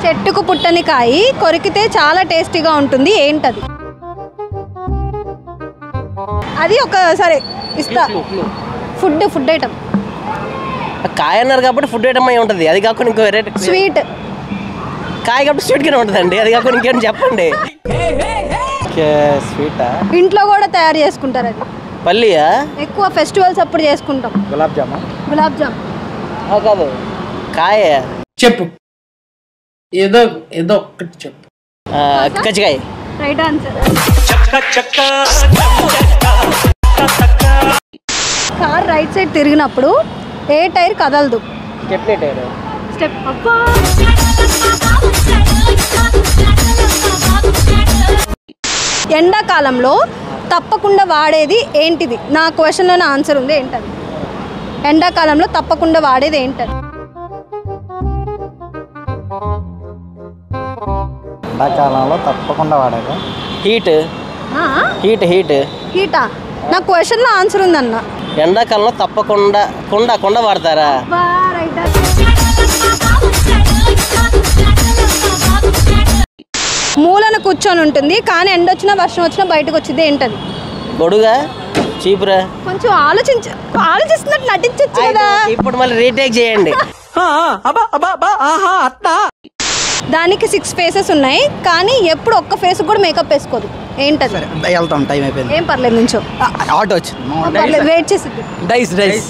చెట్టుకు పుట్టని కాయి కొరికితే చాలా టేస్టీగా ఉంటుంది, ఏంటది? అది ఒక సరే ఇస్తా. Food item. కాయ అన్నారు కాబట్టి ఫుడ్ ఐటమ్ అయి ఉంటుంది. అది కాకుండా ఇంకో వెరైటీ. స్వీట్. కాయ కాబట్టి స్వీట్గానే ఉంటుందండి. అది కాకుండా ఇంకేం చెప్పండి. స్వీటా? ఇంట్లో కూడా తయారు చేసుకుంటారు. అది పల్లియా? ఎక్కువ ఫెస్టివల్స్ అప్పుడు చేసుకుంటాం. గులాబ్ జామ్. కాదు, కాయ. చెప్పు, ఏదో ఒక్కటి చెప్పు. కజ్జికాయ. Right answer. Car right side తిరిగినప్పుడు ఏ టైర్ కదలదు? Stepney tyre. స్టెప్. అబ్బా, ఎండాకాలంలో తప్పకుండా వాడేది ఏంటిది? నా క్వశ్చన్లో ఆన్సర్ ఉంది, ఏంటది? ఎండాకాలంలో తప్పకుండా వాడేది ఏంటది? ఎండాకాలంలో తప్పకుండా వాడేది హీటా? నా క్వశ్చన్లో ఆన్సర్ ఉందన్న. ఎండాకాలంలో తప్పకుండా కొండ వాడతారా? మూలన కూర్చొని ఉంటుంది కానీ ఎండ వచ్చినా వర్షం వచ్చినా బయటకు వచ్చింది, ఏంటది? గొడుగా? చీపురా? కొంచెం ఆలోచిస్తున్నట్టు నటించచ్చు కదా. ఇప్పుడు మళ్ళీ రీటేక్ చేయండి. దానికి 6 ఫేసెస్ ఉన్నాయి కానీ ఎప్పుడు ఒక్క ఫేస్ కూడా మేకప్ వేసుకోదు, ఏంటది? వెళ్తాం, టైం అయిపోయింది. ఏం పర్లేదు, నుంచో. ఆటో వచ్చింది, వెయిట్ చేసి. డైస్ రైట్.